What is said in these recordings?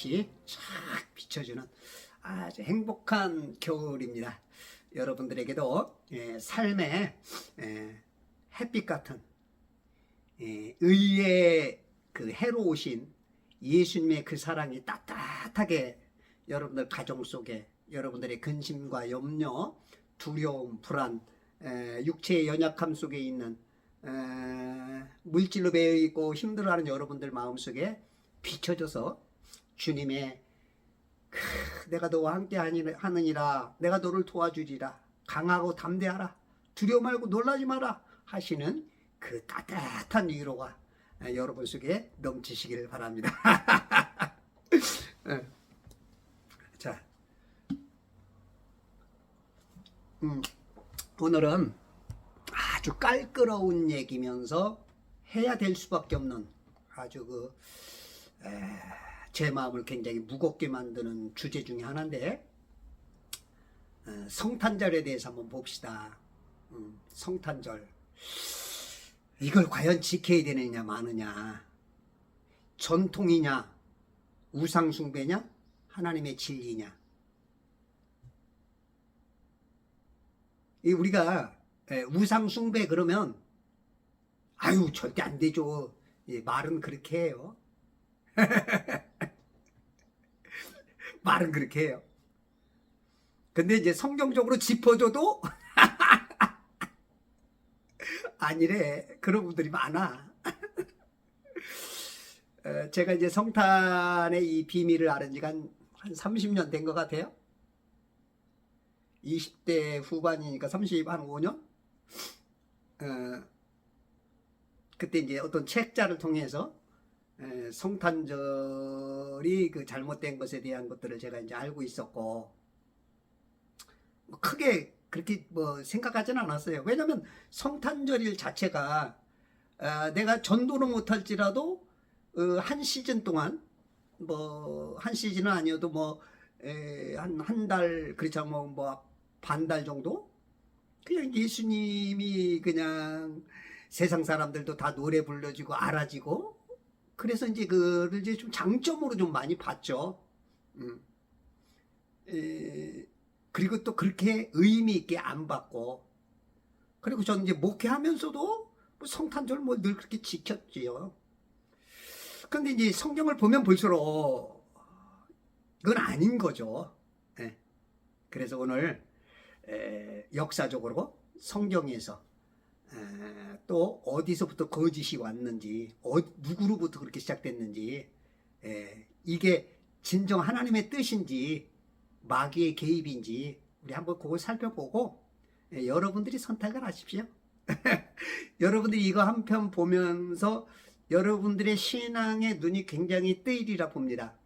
햇빛이 쫙 비춰주는 아주 행복한 겨울입니다. 여러분들에게도 삶의 햇빛 같은 의의 그 해로 오신 예수님의 그 사랑이 따뜻하게 여러분들 가정 속에 여러분들의 근심과 염려, 두려움, 불안, 육체의 연약함 속에 있는 물질로 배어 있고 힘들어하는 여러분들 마음속에 비춰져서 주님의 내가 너와 함께 하느니라, 내가 너를 도와주리라, 강하고 담대하라, 두려워 말고 놀라지 마라 하시는 그 따뜻한 위로가 여러분 속에 넘치시길 바랍니다. 자, 오늘은 아주 깔끄러운 얘기면서 해야 될 수밖에 없는 아주 제 마음을 굉장히 무겁게 만드는 주제 중에 하나인데, 성탄절에 대해서 한번 봅시다. 성탄절, 이걸 과연 지켜야 되느냐 마느냐, 전통이냐, 우상숭배냐, 하나님의 진리냐. 우리가 우상숭배 그러면 아유 절대 안 되죠. 말은 그렇게 해요. 말은 그렇게 해요. 근데 이제 성경적으로 짚어줘도 아니래. 그런 분들이 많아. 제가 이제 성탄의 이 비밀을 알은 지가 한 30년 된 것 같아요. 20대 후반이니까 35년? 그때 이제 어떤 책자를 통해서 성탄절이 그 잘못된 것에 대한 것들을 제가 이제 알고 있었고, 뭐 크게 그렇게 뭐 생각하지는 않았어요. 왜냐면 성탄절일 자체가 내가 전도는 못할지라도 한 시즌 동안, 뭐 한 시즌은 아니어도 뭐 한 달, 그렇지 않으면 뭐 반 달 정도 그냥 예수님이 그냥 세상 사람들도 다 노래 불러주고 알아지고, 그래서 이제 그를 이제 좀 장점으로 좀 많이 봤죠. 그리고 또 그렇게 의미 있게 안 받고, 그리고 저는 이제 목회하면서도 뭐 성탄절 뭐 늘 그렇게 지켰지요. 근데 이제 성경을 보면 볼수록 이건 아닌 거죠. 그래서 오늘 역사적으로 성경에서 또 어디서부터 거짓이 왔는지, 누구로부터 그렇게 시작됐는지, 이게 진정 하나님의 뜻인지 마귀의 개입인지 우리 한번 그걸 살펴보고 여러분들이 선택을 하십시오. 여러분들이 이거 한 편 보면서 여러분들의 신앙의 눈이 굉장히 뜨이리라 봅니다.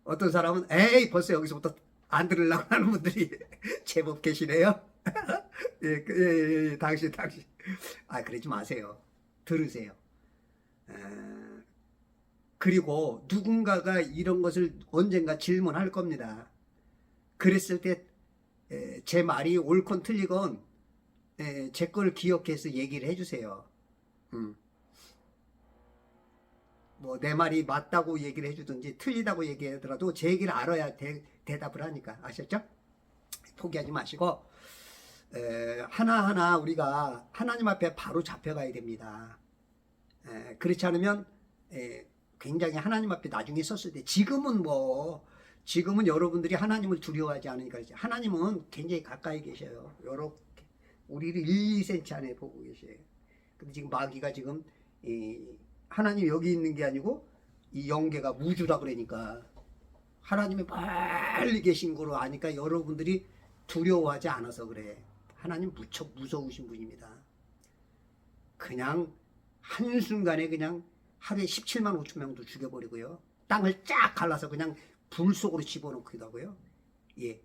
어떤 사람은 에이 벌써 여기서부터 안 들으려고 하는 분들이 제법 계시네요. 당신. 그러지 마세요. 들으세요. 그리고 누군가가 이런 것을 언젠가 질문할 겁니다. 그랬을 때 제 말이 옳건 틀리건 제 걸 기억해서 얘기를 해주세요. 뭐 내 말이 맞다고 얘기를 해주든지 틀리다고 얘기하더라도 제 얘기를 알아야 대답을 하니까. 아셨죠? 포기하지 마시고 하나하나 우리가 하나님 앞에 바로 잡혀가야 됩니다. 그렇지 않으면 굉장히 하나님 앞에 나중에 섰을 때, 지금은 여러분들이 하나님을 두려워하지 않으니까, 하나님은 굉장히 가까이 계셔요. 요렇게 우리를 1, 2cm 안에 보고 계셔요. 근데 지금 마귀가 지금 하나님 여기 있는 게 아니고 이 영계가 우주라 그러니까 하나님이 멀리 계신 거로 아니까 여러분들이 두려워하지 않아서 그래. 하나님 무척 무서우신 분입니다. 그냥 한순간에 그냥 하루에 17만 5천 명도 죽여버리고요. 땅을 쫙 갈라서 그냥 불 속으로 집어넣기도 하고요. 이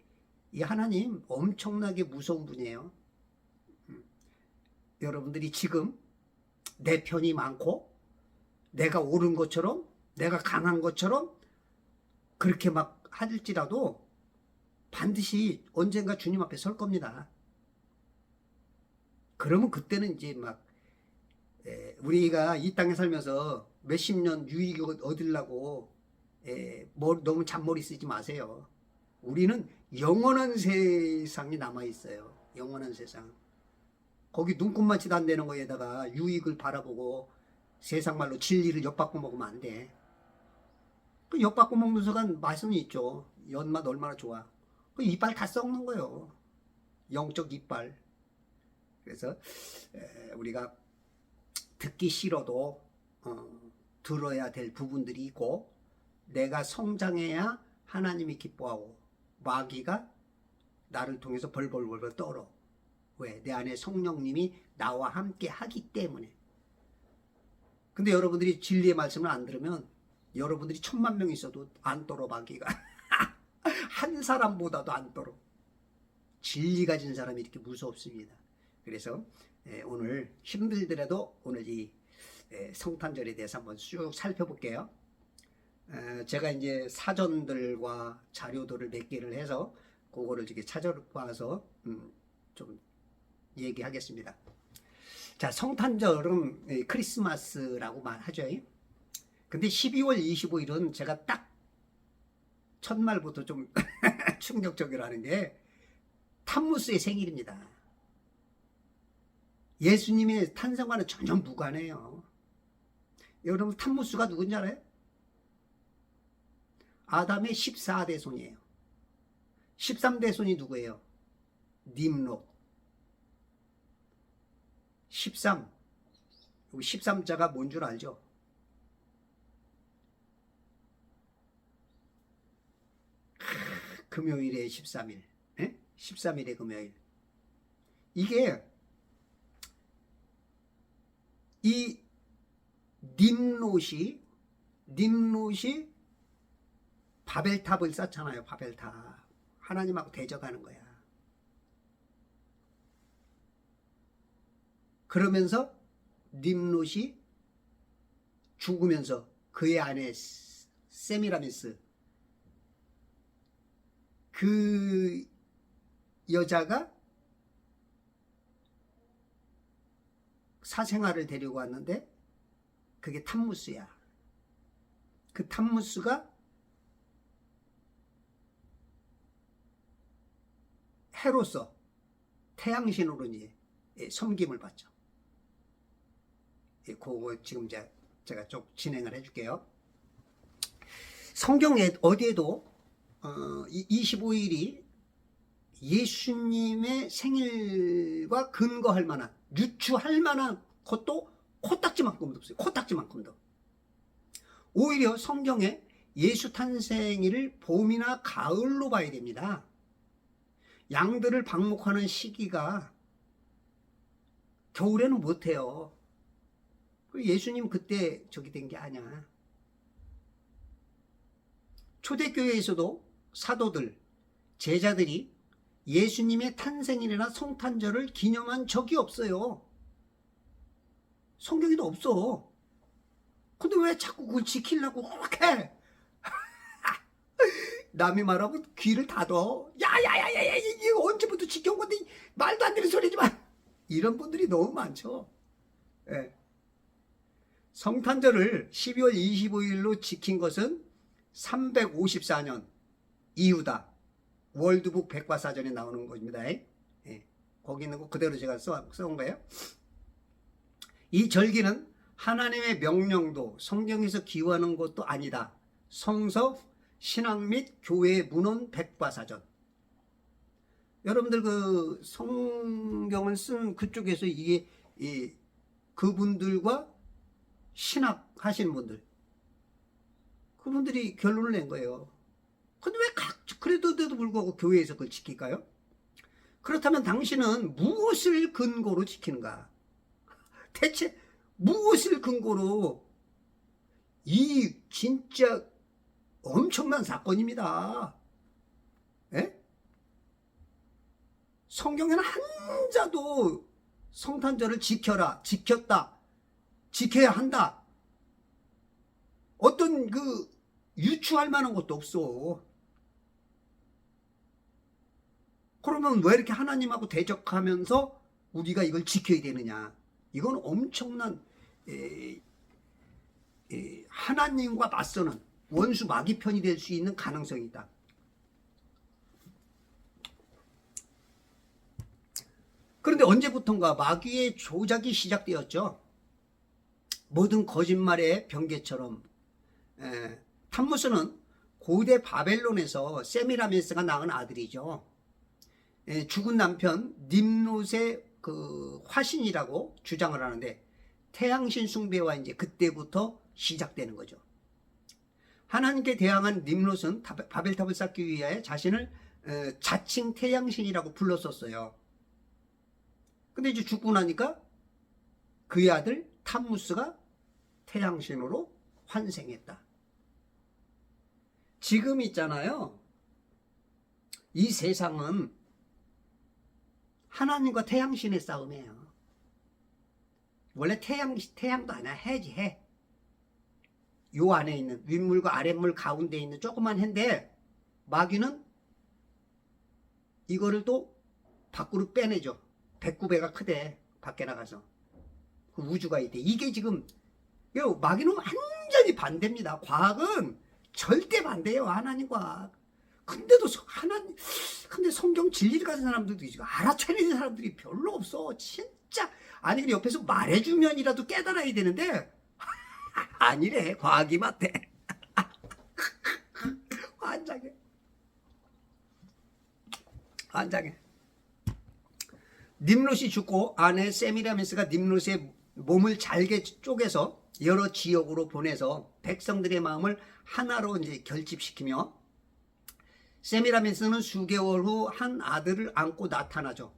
하나님 엄청나게 무서운 분이에요. 여러분들이 지금 내 편이 많고 내가 옳은 것처럼, 내가 강한 것처럼 그렇게 막 할지라도 반드시 언젠가 주님 앞에 설 겁니다. 그러면 그때는 이제 막 우리가 이 땅에 살면서 몇십 년 유익을 얻으려고 너무 잔머리 쓰지 마세요. 우리는 영원한 세상이 남아있어요. 영원한 세상. 거기 눈꽃만치도 안 되는 거에다가 유익을 바라보고 세상 말로 진리를 엿바꿔 먹으면 안 돼. 그 엿바꿔 먹는 순간 맛은 있죠. 연맛 얼마나 좋아. 그 이빨 다 썩는 거예요. 영적 이빨. 그래서 우리가 듣기 싫어도 들어야 될 부분들이 있고, 내가 성장해야 하나님이 기뻐하고 마귀가 나를 통해서 벌벌벌 떨어. 왜? 내 안에 성령님이 나와 함께 하기 때문에. 근데 여러분들이 진리의 말씀을 안 들으면 여러분들이 1000만 명 있어도 안 떨어, 마귀가. 한 사람보다도 안 떨어. 진리 가진 사람이 이렇게 무섭습니다. 그래서 오늘 힘들더라도 오늘 이 성탄절에 대해서 한번 쭉 살펴볼게요. 제가 이제 사전들과 자료들을 몇 개를 해서 그거를 이렇게 찾아봐서 좀 얘기하겠습니다. 자, 성탄절은 크리스마스라고 말하죠. 근데 12월 25일은 제가 딱 첫날부터 좀 충격적이라는 게 탐무스의 생일입니다. 예수님의 탄생과는 전혀 무관해요. 여러분, 탐무스가 누군지 알아요? 아담의 14대 손이에요. 13대 손이 누구예요? 님롯. 13. 13자가 뭔 줄 알죠? 금요일에 13일. 13일에 금요일. 이게 이 님롯이 바벨탑을 쌓잖아요. 바벨탑. 하나님하고 대적하는 거야. 그러면서 님롯이 죽으면서 그의 아내 세미라미스, 그 여자가 사생아를 데리고 왔는데 그게 탐무스야. 그 탐무스가 해로서 태양신으로 섬김을 받죠. 그거 지금 제가 좀 진행을 해줄게요. 성경에 어디에도 25일이 예수님의 생일과 근거할 만한, 유추할 만한 것도 코딱지만큼도 없어요. 코딱지만큼도. 오히려 성경에 예수 탄생일을 봄이나 가을로 봐야 됩니다. 양들을 방목하는 시기가 겨울에는 못해요. 예수님 그때 저기 된 게 아니야. 초대교회에서도 사도들, 제자들이 예수님의 탄생일이나 성탄절을 기념한 적이 없어요. 성경에도 없어. 근데 왜 자꾸 그걸 지키려고 그렇게 남이 말하고 귀를 닫어. 야야야야야, 이거 언제부터 지켜온 건데 말도 안 되는 소리지 마. 이런 분들이 너무 많죠. 예. 성탄절을 12월 25일로 지킨 것은 354년 이후다. 월드북 백과사전에 나오는 겁니다. 예. 거기 있는 거 그대로 제가 써온 거예요. 이 절기는 하나님의 명령도 성경에서 기원하는 것도 아니다. 성서, 신학 및 교회 문헌 백과사전. 여러분들 그 성경을 쓴 그쪽에서 이게 그분들과 신학 하시는 분들, 그분들이 결론을 낸 거예요. 근데 왜 그래도 불구하고 교회에서 그걸 지킬까요? 그렇다면 당신은 무엇을 근거로 지키는가? 대체 무엇을 근거로? 이 진짜 엄청난 사건입니다. 에? 성경에는 한자도 성탄절을 지켜라, 지켰다, 지켜야 한다, 어떤 그 유추할 만한 것도 없어. 그러면 왜 이렇게 하나님하고 대적하면서 우리가 이걸 지켜야 되느냐? 이건 엄청난 하나님과 맞서는, 원수 마귀 편이 될 수 있는 가능성이 있다. 그런데 언제부턴가 마귀의 조작이 시작되었죠. 모든 거짓말의 병개처럼 탐무스는 고대 바벨론에서 세미라미스가 낳은 아들이죠. 죽은 남편 님롯의 그 화신이라고 주장을 하는데 태양신 숭배와 이제 그때부터 시작되는 거죠. 하나님께 대항한 님롯은 바벨탑을 쌓기 위해 자신을 자칭 태양신이라고 불렀었어요. 근데 이제 죽고 나니까 그의 아들 탐무스가 태양신으로 환생했다. 지금 있잖아요. 이 세상은 하나님과 태양신의 싸움이에요. 원래 태양도 아니야. 해지, 해. 요 안에 있는 윗물과 아랫물 가운데 있는 조그만 해인데 마귀는 이거를 또 밖으로 빼내죠. 배꼽배가 크대. 밖에 나가서. 그 우주가 있대. 이게 지금 마귀는 완전히 반대입니다. 과학은 절대 반대예요. 하나님 과학. 근데도 근데 성경 진리를 가진 사람들도 지금 알아차리는 사람들이 별로 없어. 진짜. 아니, 근데 옆에서 말해주면이라도 깨달아야 되는데, 아니래. 과학이 맞대. 환장해. 환장해. 님롯이 죽고 아내 세미라미스가 님롯의 몸을 잘게 쪼개서 여러 지역으로 보내서 백성들의 마음을 하나로 이제 결집시키며 세미라미스는 수개월 후 한 아들을 안고 나타나죠.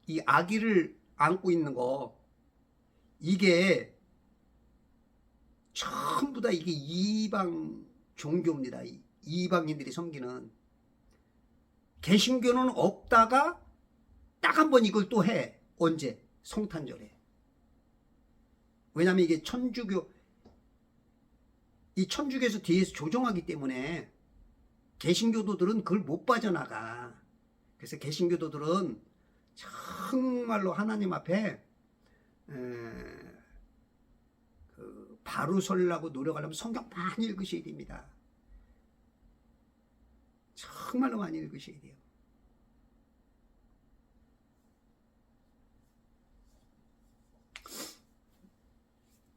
이 아기를 안고 있는 거 이게 전부 다 이게 이방 종교입니다. 이방인들이 섬기는. 개신교는 없다가 딱 한 번 이걸 또 해. 언제? 성탄절에. 왜냐하면 이게 이 천주교에서 뒤에서 조종하기 때문에 개신교도들은 그걸 못 빠져나가. 그래서 개신교도들은 정말로 하나님 앞에 바로 서려고 노력하려면 성경 많이 읽으셔야 됩니다. 정말로 많이 읽으셔야 돼요.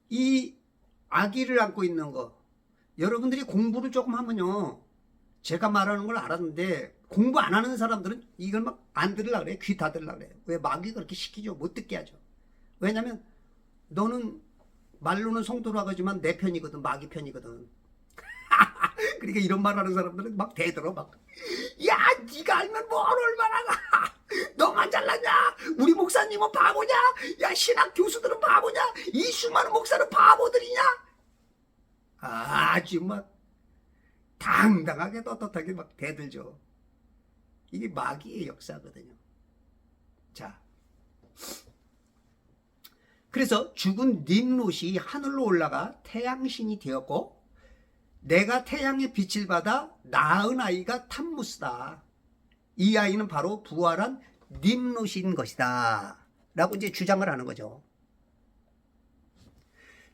이 아기를 안고 있는 거, 여러분들이 공부를 조금 하면요, 제가 말하는 걸 알았는데 공부 안 하는 사람들은 이걸 막 안 들으려고 그래. 귀 닫으려고 그래. 왜? 마귀가 그렇게 시키죠. 못 듣게 하죠. 왜냐면 너는 말로는 성도라고 하지만 내 편이거든. 마귀 편이거든. 그러니까 이런 말 하는 사람들은 막 대들어. 막, 야, 네가 알면 뭘 얼마나 가. 너만 잘났냐? 우리 목사님은 바보냐? 야, 신학 교수들은 바보냐? 이 수많은 목사는 바보들이냐? 아주 막 당당하게 떳떳하게 막 대들죠. 이게 마귀의 역사거든요. 자, 그래서 죽은 님롯이 하늘로 올라가 태양신이 되었고 내가 태양의 빛을 받아 낳은 아이가 탐무스다. 이 아이는 바로 부활한 님롯인 것이다 라고 이제 주장을 하는 거죠.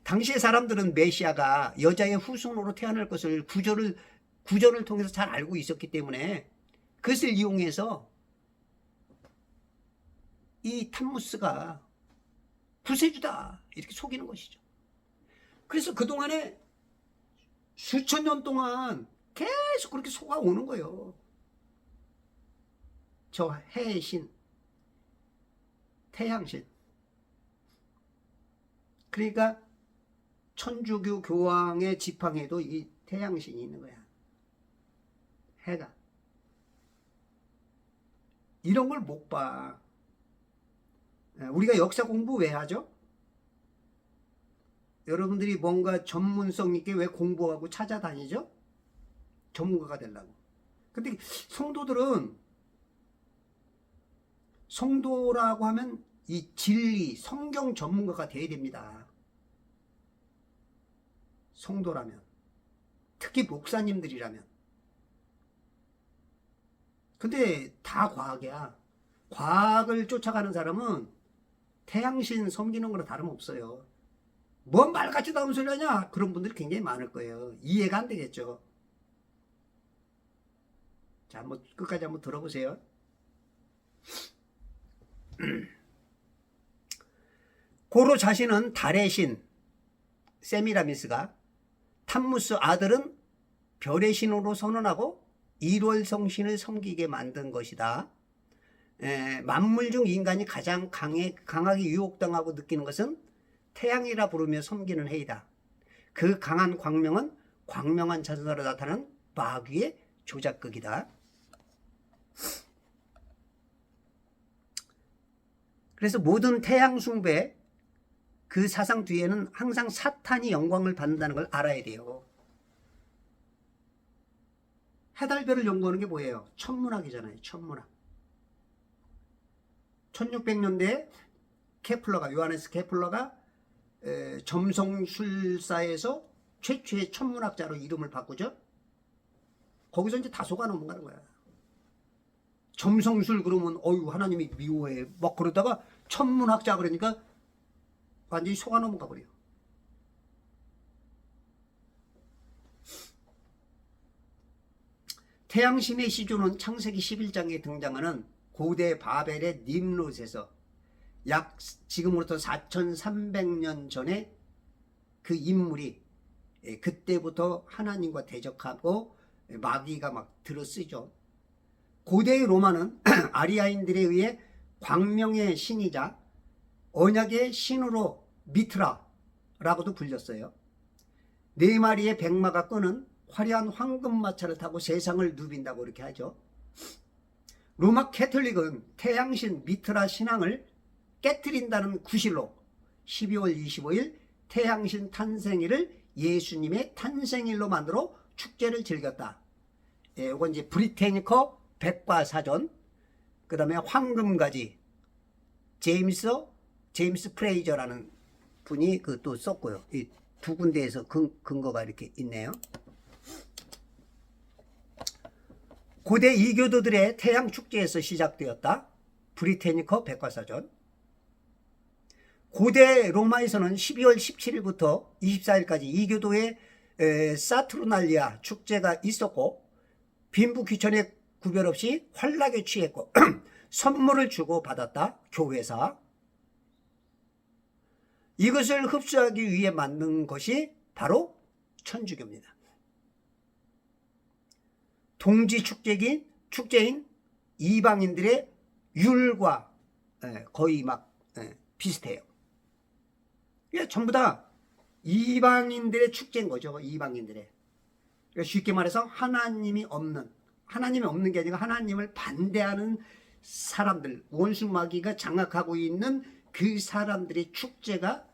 당시의 사람들은 메시아가 여자의 후손으로 태어날 것을 구절을 통해서 잘 알고 있었기 때문에 그것을 이용해서 이 탐무스가 구세주다 이렇게 속이는 것이죠. 그래서 그동안에 수천 년 동안 계속 그렇게 속아오는 거예요. 저 해의 신, 태양신. 그러니까 천주교 교황의 지팡이에도 이 태양신이 있는 거야. 해가. 이런 걸 못 봐. 우리가 역사 공부 왜 하죠? 여러분들이 뭔가 전문성 있게 왜 공부하고 찾아다니죠? 전문가가 되려고. 근데 성도라고 하면 이 진리, 성경 전문가가 돼야 됩니다. 성도라면. 특히 목사님들이라면. 근데 다 과학이야. 과학을 쫓아가는 사람은 태양신 섬기는 거랑 다름없어요. 뭔 말 같지도 않은 소리 하냐? 그런 분들이 굉장히 많을 거예요. 이해가 안 되겠죠. 자, 한번 끝까지 한번 들어보세요. 고로 자신은 달의 신 세미라미스가 탐무스 아들은 별의 신으로 선언하고 일월성신을 섬기게 만든 것이다. 만물 중 인간이 가장 강하게 유혹당하고 느끼는 것은 태양이라 부르며 섬기는 해이다. 그 강한 광명은 광명한 자선으로 나타나는 마귀의 조작극이다. 그래서 모든 태양 숭배 그 사상 뒤에는 항상 사탄이 영광을 받는다는 걸 알아야 돼요. 해달별을 연구하는 게 뭐예요? 천문학이잖아요. 천문학. 1600년대에 요하네스 케플러가 점성술사에서 최초의 천문학자로 이름을 바꾸죠. 거기서 이제 다 속아 넘어가는 거야. 점성술 그러면 어유 하나님이 미워해 막 그러다가 천문학자 그러니까 완전히 속아 넘어가 버려요. 태양신의 시조는 창세기 11장에 등장하는 고대 바벨의 님롯에서 약 지금으로부터 4300년 전에 그 인물이 그때부터 하나님과 대적하고 마귀가 막 들어쓰죠. 고대의 로마는 아리아인들에 의해 광명의 신이자 언약의 신으로 미트라라고도 불렸어요. 네 마리의 백마가 끄는 화려한 황금마차를 타고 세상을 누빈다고 이렇게 하죠. 로마 캐톨릭은 태양신 미트라 신앙을 깨트린다는 구실로 12월 25일 태양신 탄생일을 예수님의 탄생일로 만들어 축제를 즐겼다. 이건 이제 브리테니커 백과사전, 그 다음에 황금가지, 제임스 프레이저라는 분이 그 또 썼고요. 이 두 군데에서 근거가 이렇게 있네요. 고대 이교도들의 태양 축제에서 시작되었다. 브리테니커 백과사전. 고대 로마에서는 12월 17일부터 24일까지 이교도의 사투르날리아 축제가 있었고 빈부 귀천에 구별 없이 환락에 취했고 선물을 주고 받았다. 교회사. 이것을 흡수하기 위해 만든 것이 바로 천주교입니다. 동지 축제인 이방인들의 율과 거의 막 비슷해요. 이게 전부 다 이방인들의 축제인 거죠. 이방인들의. 그러니까 쉽게 말해서 하나님이 없는 게 아니라 하나님을 반대하는 사람들, 원수 마귀가 장악하고 있는 그 사람들의 축제가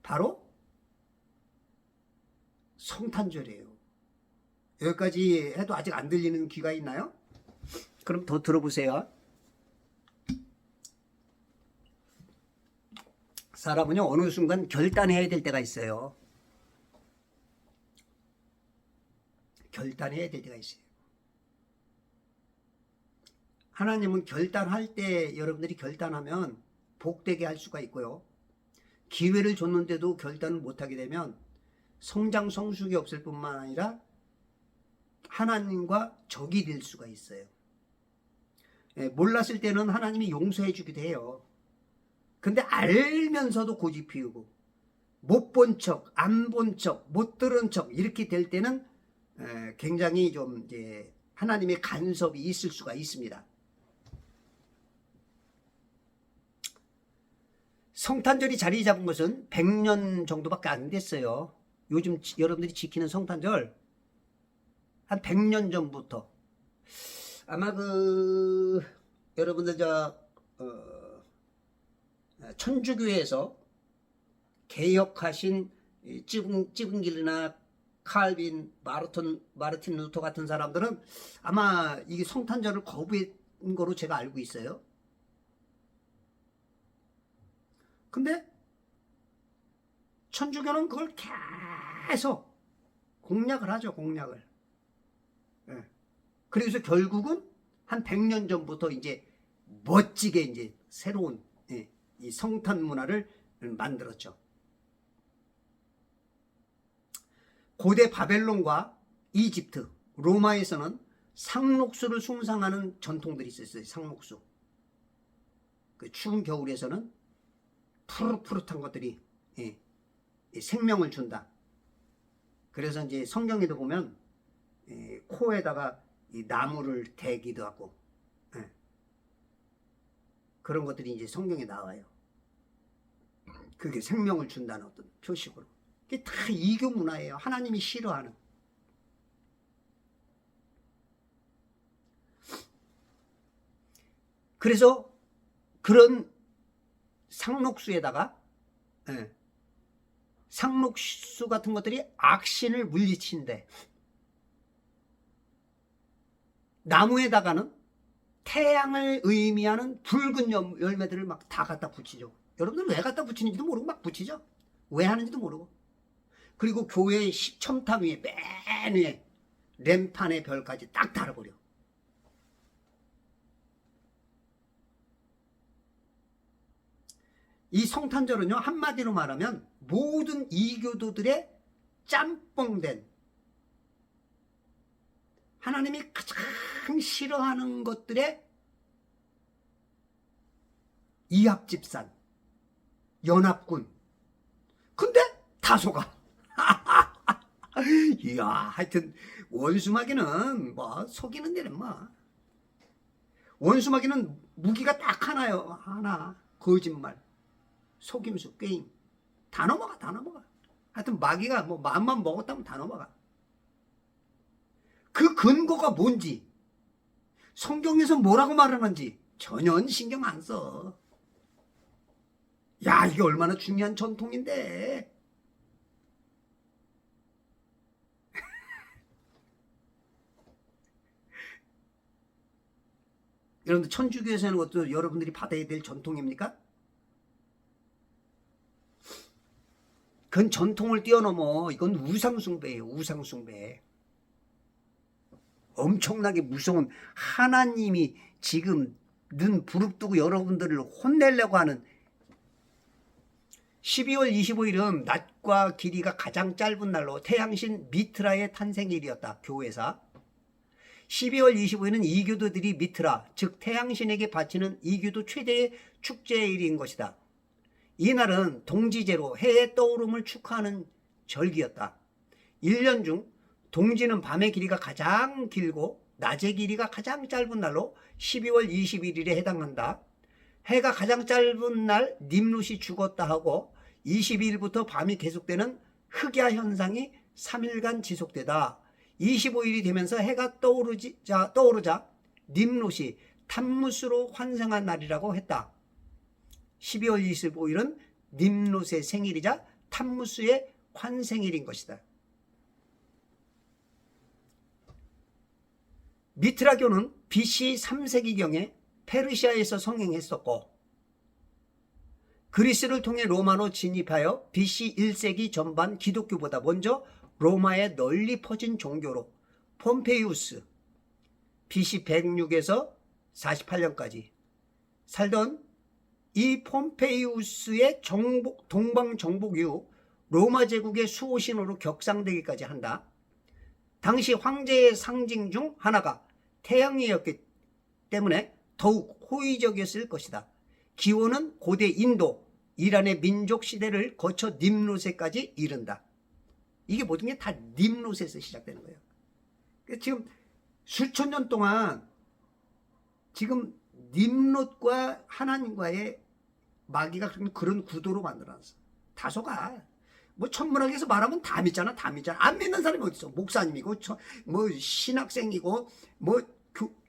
바로 성탄절이에요. 여기까지 해도 아직 안 들리는 귀가 있나요? 그럼 더 들어보세요. 사람은요 어느 순간 결단해야 될 때가 있어요. 결단해야 될 때가 있어요. 하나님은 결단할 때 여러분들이 결단하면 복되게 할 수가 있고요. 기회를 줬는데도 결단을 못하게 되면 성장 성숙이 없을 뿐만 아니라 하나님과 적이 될 수가 있어요. 몰랐을 때는 하나님이 용서해 주기도 해요. 근데 알면서도 고집 피우고 못 본 척, 안 본 척, 못 들은 척 이렇게 될 때는 굉장히 좀 이제 하나님의 간섭이 있을 수가 있습니다. 성탄절이 자리 잡은 것은 100년 정도밖에 안 됐어요. 요즘 여러분들이 지키는 성탄절 한 100년 전부터 아마 여러분들 천주교에서 개혁하신 찌븐길이나 칼빈, 마르틴 루터 같은 사람들은 아마 이게 성탄절을 거부한 거로 제가 알고 있어요. 근데 천주교는 그걸 계속 공략을 하죠. 공략을. 그래서 결국은 한 100년 전부터 이제 멋지게 이제 새로운 이 성탄 문화를 만들었죠. 고대 바벨론과 이집트, 로마에서는 상록수를 숭상하는 전통들이 있었어요. 상록수. 그 추운 겨울에서는 푸릇푸릇한 것들이 생명을 준다. 그래서 이제 성경에도 보면 코에다가 이 나무를 대기도 하고 그런 것들이 이제 성경에 나와요. 그게 생명을 준다는 어떤 표식으로. 이게 다 이교 문화예요. 하나님이 싫어하는. 그래서 그런 상록수에다가 상록수 같은 것들이 악신을 물리친대. 나무에다가는 태양을 의미하는 붉은 열매들을 막 다 갖다 붙이죠. 여러분들 왜 갖다 붙이는지도 모르고 막 붙이죠. 왜 하는지도 모르고. 그리고 교회 첨탑 위에 맨 위에 램판의 별까지 딱 달아버려. 이 성탄절은요, 한마디로 말하면 모든 이교도들의 짬뽕된, 하나님이 가장 싫어하는 것들의 이합집산, 연합군. 근데 다 속아. 이야, 하여튼 원수마귀는 뭐 속이는 데는 뭐. 원수마귀는 무기가 딱 하나요. 하나. 거짓말, 속임수, 게임. 다 넘어가, 다 넘어가. 하여튼 마귀가 뭐 마음만 먹었다면 다 넘어가. 그 근거가 뭔지, 성경에서 뭐라고 말하는지 전혀 신경 안 써. 야, 이게 얼마나 중요한 전통인데. 여러분들 천주교에서 하는 것도 여러분들이 받아야 될 전통입니까? 그건 전통을 뛰어넘어. 이건 우상숭배예요. 우상숭배. 엄청나게 무서운, 하나님이 지금 눈 부릅뜨고 여러분들을 혼내려고 하는 12월 25일은 낮과 길이가 가장 짧은 날로 태양신 미트라의 탄생일이었다. 교회사. 12월 25일은 이교도들이 미트라, 즉 태양신에게 바치는 이교도 최대의 축제일인 것이다. 이날은 동지제로 해의 떠오름을 축하하는 절기였다. 1년 중 동지는 밤의 길이가 가장 길고 낮의 길이가 가장 짧은 날로 12월 21일에 해당한다. 해가 가장 짧은 날 님룻이 죽었다 하고 22일부터 밤이 계속되는 흑야 현상이 3일간 지속되다. 25일이 되면서 해가 떠오르자 님룻이 탐무스로 환생한 날이라고 했다. 12월 25일은 님룻의 생일이자 탐무스의 환생일인 것이다. 미트라교는 BC 3세기경에 페르시아에서 성행했었고 그리스를 통해 로마로 진입하여 BC 1세기 전반 기독교보다 먼저 로마에 널리 퍼진 종교로 폼페이우스 BC 106에서 48년까지 살던 이 폼페이우스의 동방정복 이후 로마 제국의 수호신으로 격상되기까지 한다. 당시 황제의 상징 중 하나가 태양이었기 때문에 더욱 호의적이었을 것이다. 기원은 고대 인도, 이란의 민족 시대를 거쳐 님룻에까지 이른다. 이게 모든 게 다 님룻에서 시작되는 거예요. 지금 수천 년 동안 지금 님룻과 하나님과의 마귀가 그런 구도로 만들어놨어. 다소가 뭐 천문학에서 말하면 다 믿잖아, 다 믿잖아. 안 믿는 사람이 어디 있어? 목사님이고, 뭐 신학생이고, 뭐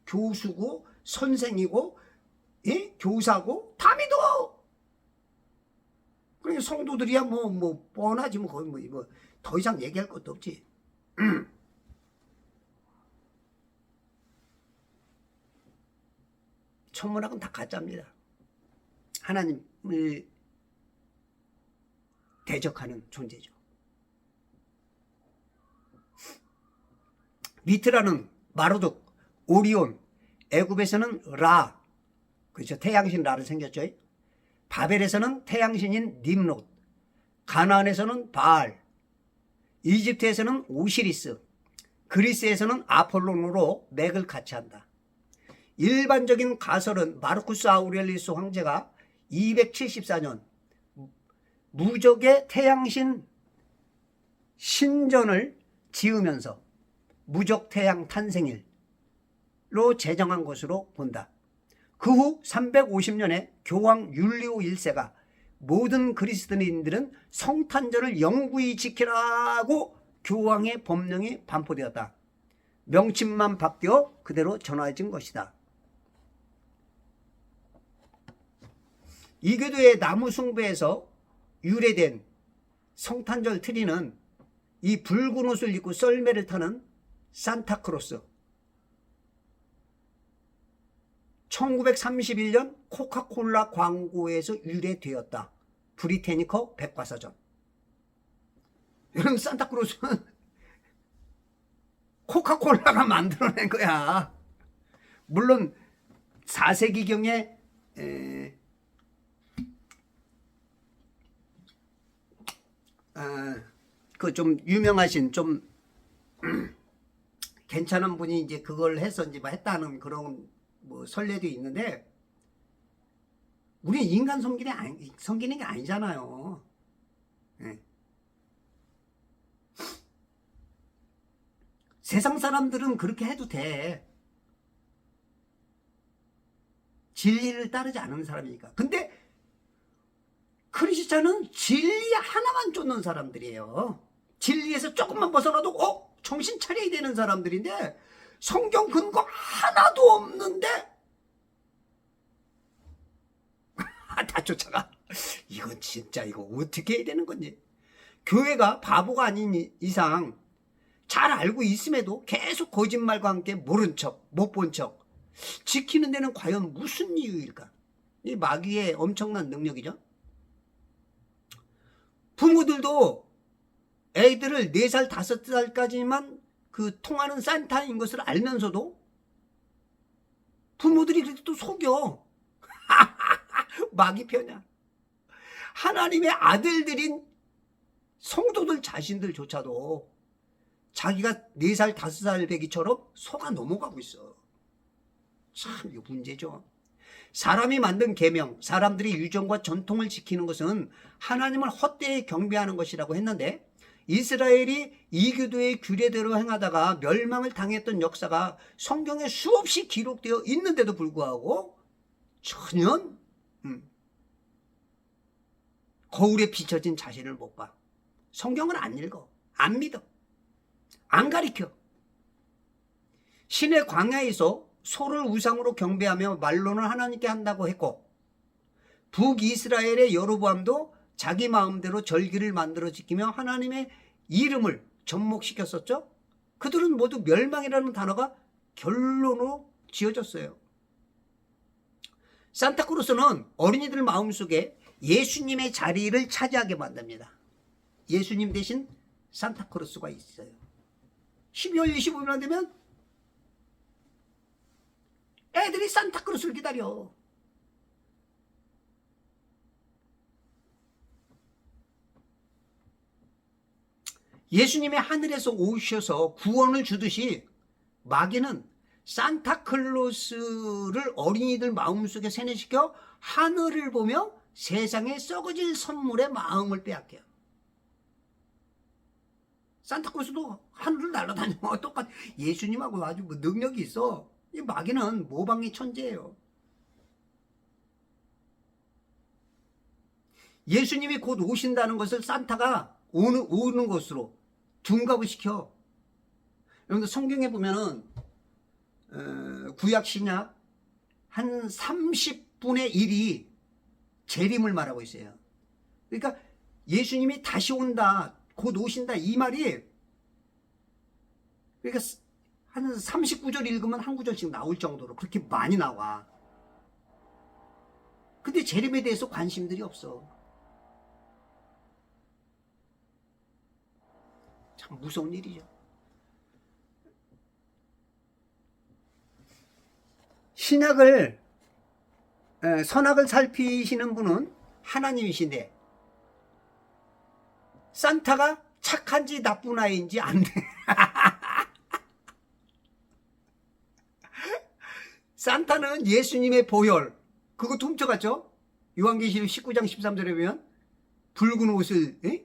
교수고, 선생이고, 예? 교사고 다 믿어. 그러니까 성도들이야 뭐 뻔하지 뭐 거의 뭐 더 이상 얘기할 것도 없지. 천문학은 다 가짜입니다. 하나님을 대적하는 존재죠. 미트라는 마르둑, 오리온, 애굽에서는 라, 그렇죠. 태양신 라를 생겼죠. 바벨에서는 태양신인 님롯, 가나안에서는 바알, 이집트에서는 오시리스, 그리스에서는 아폴론으로 맥을 같이 한다. 일반적인 가설은 마르쿠스 아우렐리우스 황제가 274년 무적의 태양신 신전을 지으면서 무적 태양 탄생일로 제정한 것으로 본다. 그 후 350년에 교황 율리오 1세가 모든 그리스도인들은 성탄절을 영구히 지키라고 교황의 법령이 반포되었다. 명칭만 바뀌어 그대로 전해진 것이다. 이교도의 나무 숭배에서 유래된 성탄절 트리는 이 붉은 옷을 입고 썰매를 타는 산타크로스, 1931년 코카콜라 광고에서 유래되었다. 브리테니커 백과사전. 여러분, 산타크로스는 코카콜라가 만들어낸 거야. 물론 4세기경에 그 좀 유명하신 좀 괜찮은 분이 이제 그걸 해서 이제 뭐 했다는 그런 뭐 설례도 있는데, 우리 인간 섬기는 게 아니잖아요. 네. 세상 사람들은 그렇게 해도 돼. 진리를 따르지 않은 사람이니까. 근데 크리스찬은 진리 하나만 쫓는 사람들이에요. 진리에서 조금만 벗어나도 정신 차려야 되는 사람들인데, 성경 근거 하나도 없는데 다 쫓아가. 이건 진짜 이거 어떻게 해야 되는 건지. 교회가 바보가 아닌 이상 잘 알고 있음에도 계속 거짓말과 함께 모른 척, 못 본 척 지키는 데는 과연 무슨 이유일까? 이 마귀의 엄청난 능력이죠. 부모들도 애들을 4살, 5살까지만 그 통하는 산타인 것을 알면서도 부모들이 그래도 또 속여. 마귀 편이야. 하나님의 아들들인 성도들 자신들조차도 자기가 4살, 5살 배기처럼 속아 넘어가고 있어. 참 이거 문제죠. 사람이 만든 계명, 사람들이 유전과 전통을 지키는 것은 하나님을 헛되이 경배하는 것이라고 했는데, 이스라엘이 이교도의 규례대로 행하다가 멸망을 당했던 역사가 성경에 수없이 기록되어 있는데도 불구하고 전혀 거울에 비춰진 자신을 못 봐. 성경을 안 읽어, 안 믿어, 안 가리켜. 신의 광야에서 소를 우상으로 경배하며 말로는 하나님께 한다고 했고, 북이스라엘의 여로보암도 자기 마음대로 절기를 만들어 지키며 하나님의 이름을 접목시켰었죠. 그들은 모두 멸망이라는 단어가 결론으로 지어졌어요. 산타크로스는 어린이들 마음속에 예수님의 자리를 차지하게 만듭니다. 예수님 대신 산타크로스가 있어요. 12월 25일만 되면 애들이 산타크로스를 기다려. 예수님이 하늘에서 오셔서 구원을 주듯이 마귀는 산타클로스를 어린이들 마음속에 세뇌시켜 하늘을 보며 세상에 썩어질 선물에 마음을 빼앗겨요. 산타클로스도 하늘을 날아다니고 똑같. 예수님하고 아주 뭐 능력이 있어. 이 마귀는 모방의 천재예요. 예수님이 곧 오신다는 것을 산타가 오는 것으로 둔갑을 시켜. 여러분들 성경에 보면은 구약 신약 한 30분의 1이 재림을 말하고 있어요. 그러니까 예수님이 다시 온다, 곧 오신다, 이 말이, 그러니까 한 39절 읽으면 한 구절씩 나올 정도로 그렇게 많이 나와. 근데 재림에 대해서 관심들이 없어. 참 무서운 일이죠. 신약을 선악을 살피시는 분은 하나님이신데, 산타가 착한지 나쁜 아이인지 안 돼. 산타는 예수님의 보혈, 그것도 훔쳐갔죠? 요한계시록 19장 13절에 보면 붉은 옷을, 에?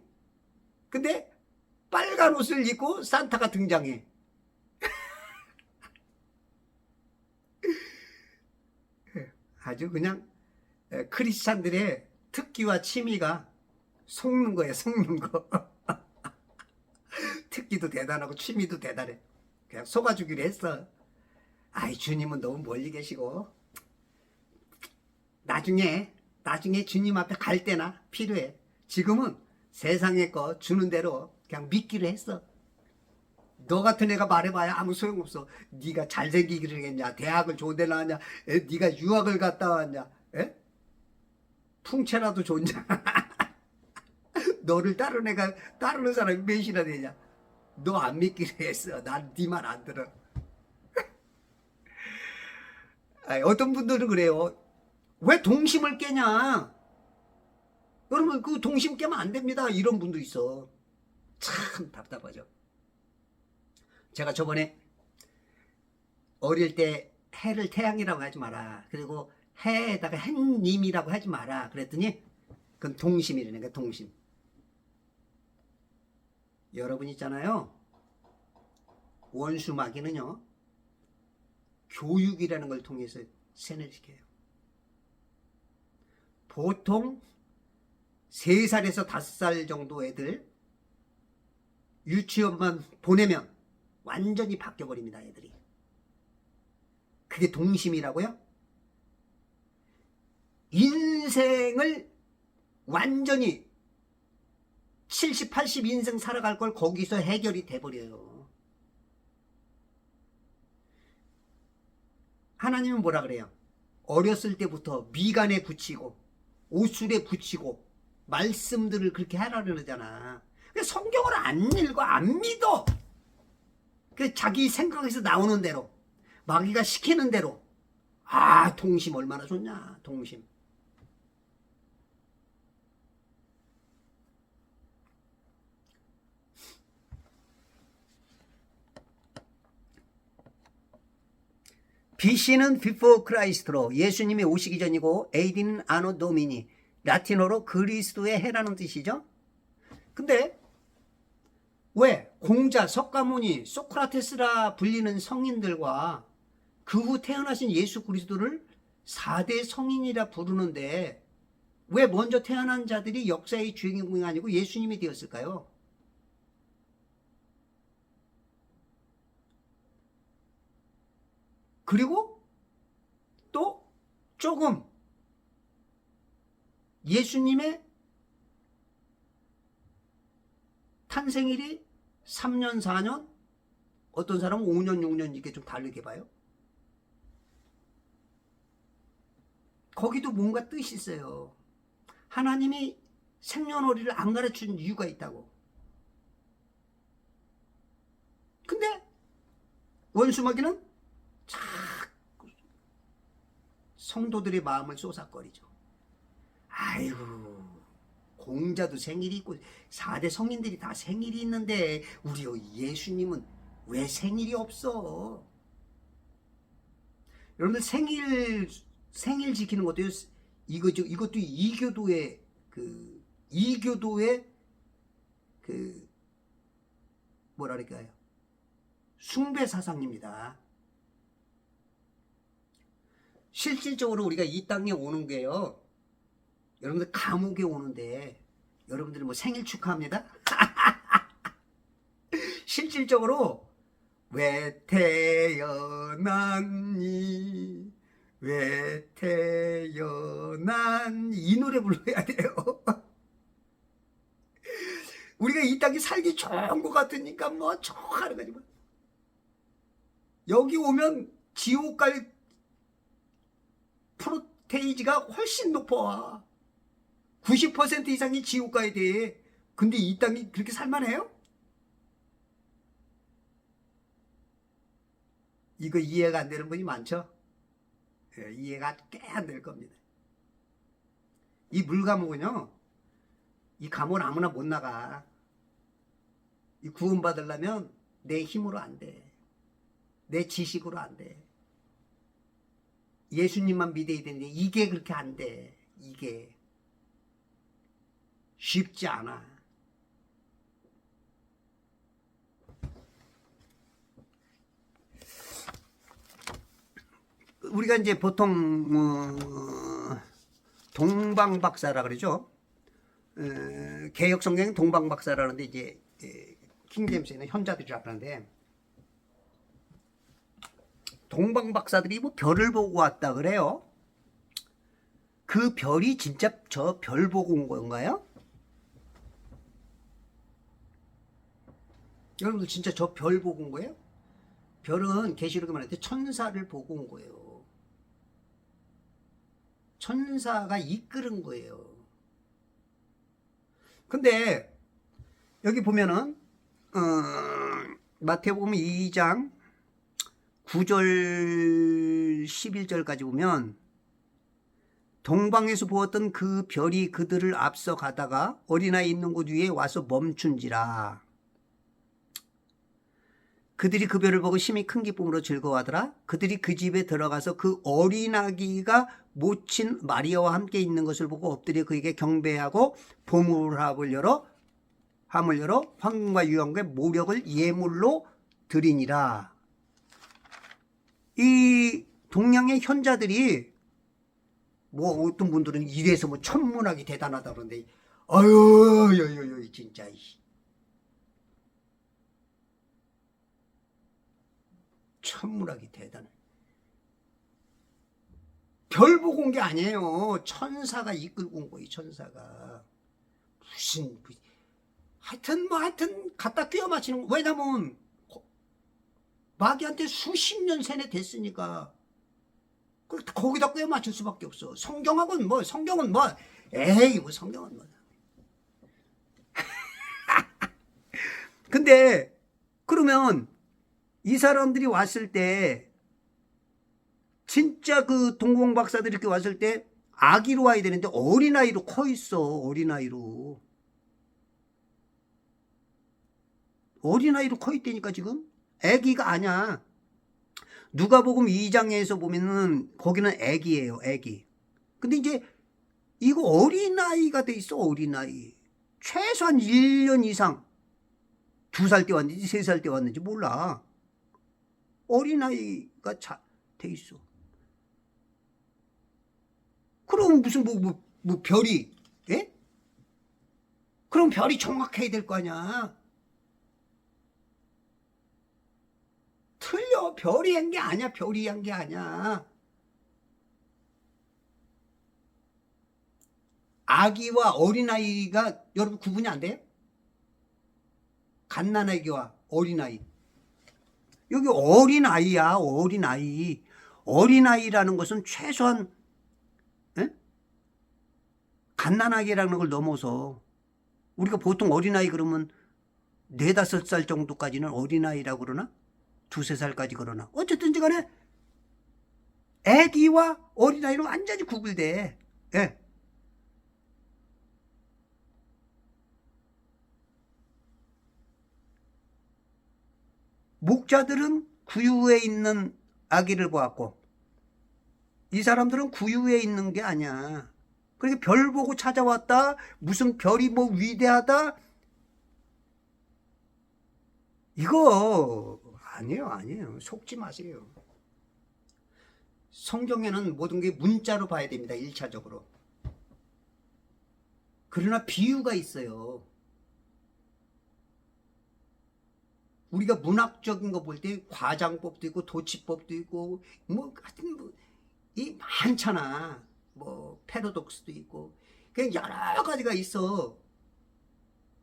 근데 빨간 옷을 입고 산타가 등장해. 아주 그냥 크리스찬들의 특기와 취미가 속는 거예요, 속는 거. 특기도 대단하고 취미도 대단해. 그냥 속아주기로 했어. 아이, 주님은 너무 멀리 계시고 나중에 주님 앞에 갈 때나 필요해. 지금은 세상의 거 주는 대로 그냥 믿기로 했어. 너 같은 애가 말해봐야 아무 소용없어. 네가 잘생기기를 했냐, 대학을 좋은 데 나왔냐, 네가 유학을 갔다 왔냐, 에? 풍채라도 좋냐. 너를 따르는 사람이 몇이나 되냐. 너 안 믿기로 했어. 난 네 말 안 들어. 아니, 어떤 분들은 그래요. 왜 동심을 깨냐. 여러분, 그 동심 깨면 안 됩니다. 이런 분도 있어. 참 답답하죠. 제가 저번에 어릴 때 해를 태양이라고 하지 마라. 그리고 해에다가 햇님이라고 하지 마라. 그랬더니 그건 동심이라는 거야, 동심. 여러분 있잖아요. 원수마귀는요, 교육이라는 걸 통해서 세뇌시켜요. 보통 3살에서 5살 정도 애들 유치원만 보내면 완전히 바뀌어버립니다, 애들이. 그게 동심이라고요? 인생을 완전히 70, 80 인생 살아갈 걸 거기서 해결이 돼버려요. 하나님은 뭐라 그래요? 어렸을 때부터 미간에 붙이고 옷술에 붙이고 말씀들을 그렇게 하라 그러잖아. 성경을 안 읽어, 안 믿어. 자기 생각에서 나오는 대로, 마귀가 시키는 대로. 아, 동심 얼마나 좋냐, 동심. BC는 before Christ로 예수님이 오시기 전이고 AD는 anno domini, 라틴어로 그리스도의 해라는 뜻이죠. 근데 왜 공자, 석가모니, 소크라테스라 불리는 성인들과 그 후 태어나신 예수 그리스도를 4대 성인이라 부르는데 왜 먼저 태어난 자들이 역사의 주인공이 아니고 예수님이 되었을까요? 그리고 또 조금 예수님의 탄생일이 3년, 4년, 어떤 사람은 5년, 6년 이렇게 좀 다르게 봐요. 거기도 뭔가 뜻이 있어요. 하나님이 생년월일을 안 가르치는 이유가 있다고. 근데 원수마귀는 자꾸 성도들의 마음을 쏘삭거리죠. 아이고, 공자도 생일이 있고 4대 성인들이 다 생일이 있는데 우리 예수님은 왜 생일이 없어? 여러분들 생일 지키는 것도 이것도 이교도의 뭐랄까요, 숭배 사상입니다. 실질적으로 우리가 이 땅에 오는 게요, 여러분들 감옥에 오는데 여러분들이 뭐 생일 축하합니다? 실질적으로 왜 태어났니, 왜 태어났니, 이 노래 불러야 돼요. 우리가 이 땅에 살기 좋은 것 같으니까 뭐 좋아하는 거지 뭐. 여기 오면 지옥 갈 프로테이지가 훨씬 높아. 90% 이상이 지옥 가야 돼. 근데 이 땅이 그렇게 살만해요? 이거 이해가 안 되는 분이 많죠? 이해가 꽤 안 될 겁니다. 이 물감옥은요, 이 감옥은 아무나 못 나가. 이 구원받으려면 내 힘으로 안 돼. 내 지식으로 안 돼. 예수님만 믿어야 되는데 이게 그렇게 안 돼. 이게 쉽지 않아. 우리가 이제 보통 동방박사라 그러죠. 개역 성경은 동방박사라는데 이제 킹제임스에는 현자들이라 그러는데, 동방박사들이 뭐 별을 보고 왔다 그래요. 그 별이 진짜 저 별 보고 온 건가요? 여러분들 진짜 저 별 보고 온 거예요? 별은 계시록에 말할 때 천사를 보고 온 거예요. 천사가 이끄는 거예요. 근데 여기 보면은 마태복음 2장 9절 11절까지 보면, 동방에서 보았던 그 별이 그들을 앞서 가다가 어린아이 있는 곳 위에 와서 멈춘지라. 그들이 그 별을 보고 심히 큰 기쁨으로 즐거워하더라. 그들이 그 집에 들어가서 그 어린아기가 모친 마리아와 함께 있는 것을 보고 엎드려 그에게 경배하고 보물함을 열어 황금과 유황과 모력을 예물로 드리니라. 이 동양의 현자들이 뭐 어떤 분들은 이래서 뭐 천문학이 대단하다 그러는데, 아유 진짜 천문학이 대단해. 별 보고 온 게 아니에요. 천사가 이끌고 온 거예요. 천사가 무슨 하여튼 갖다 끼워 맞히는 거. 왜냐면 마귀한테 수십 년 세뇌 됐으니까 거기다 꿰 맞출 수밖에 없어. 성경은 뭐 에이 뭐 성경은 뭐. 근데 그러면 이 사람들이 왔을 때 진짜 그 동공박사들이 이렇게 왔을 때 아기로 와야 되는데 어린아이로 커 있어. 어린아이로 커 있다니까. 지금 애기가 아니야. 누가복음 2장에서 보면은 거기는 애기예요. 애기. 근데 이제 이거 어린아이가 돼 있어. 어린아이. 최소한 1년 이상, 2살 때 왔는지 3살 때 왔는지 몰라. 어린아이가 돼 있어. 그럼 무슨 뭐 별이, 예? 그럼 별이 정확해야 될 거 아니야. 틀려. 별이 한 게 아니야. 별이 한 게 아니야. 아기와 어린아이가 여러분 구분이 안 돼요? 갓난아기와 어린아이. 여기 어린아이야. 어린아이. 어린아이라는 것은 최소한 갓난아기라는 걸 넘어서, 우리가 보통 어린아이 그러면 4-5살 정도까지는 어린아이라고 그러나? 2-3살까지 그러나? 어쨌든지 간에 애기와 어린아이로 완전히 구분돼. 예. 목자들은 구유에 있는 아기를 보았고 이 사람들은 구유에 있는 게 아니야. 그러니까 별 보고 찾아왔다. 무슨 별이 뭐 위대하다. 이거 아니에요. 속지 마세요. 성경에는 모든 게 문자로 봐야 됩니다. 1차적으로. 그러나 비유가 있어요. 우리가 문학적인 거 볼 때 과장법도 있고 도치법도 있고 뭐 하여튼 뭐 이 많잖아. 뭐 패러독스도 있고 그냥 여러 가지가 있어.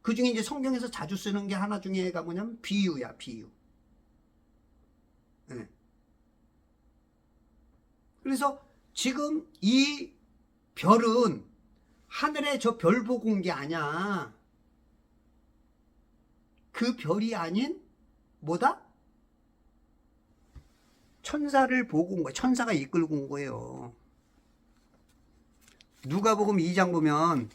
그 중에 이제 성경에서 자주 쓰는 게 하나 중에가 뭐냐면 비유야. 비유. 네. 그래서 지금 이 별은 하늘에 저 별 보고 온 게 아니야. 그 별이 아닌 뭐다? 천사를 보고 온 거야. 천사가 이끌고 온 거예요. 누가복음 2장 보면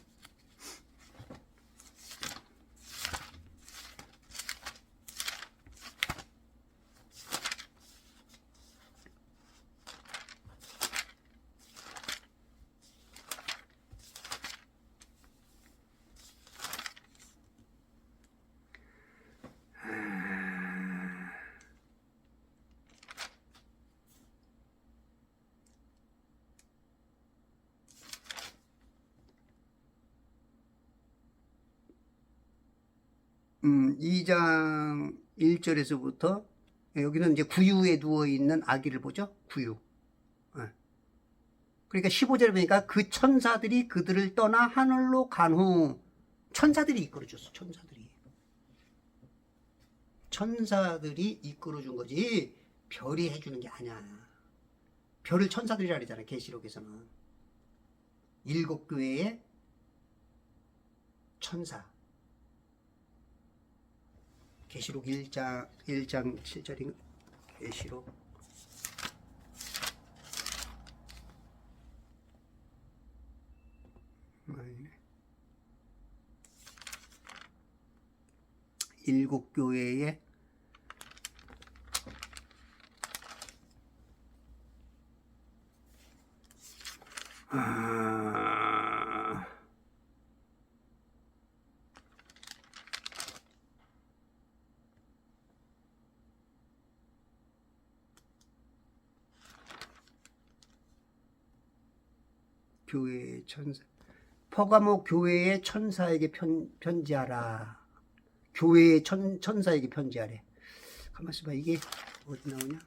2장 1절에서부터 여기는 이제 구유에 누워 있는 아기를 보죠. 구유. 그러니까 15절에 보니까 그 천사들이 그들을 떠나 하늘로 간 후, 천사들이 이끌어줬어. 천사들이 이끌어준 거지 별이 해주는 게 아니야. 별을 천사들이라 그러잖아. 계시록에서는 7교회의 천사. 계시록 1장 7절인 계시록 7교회의 교회의 천사, 퍼가모 교회의 천사에게 편지하라. 교회의 천사에게 편지하래. 가만 있어봐. 이게 어디 나오냐?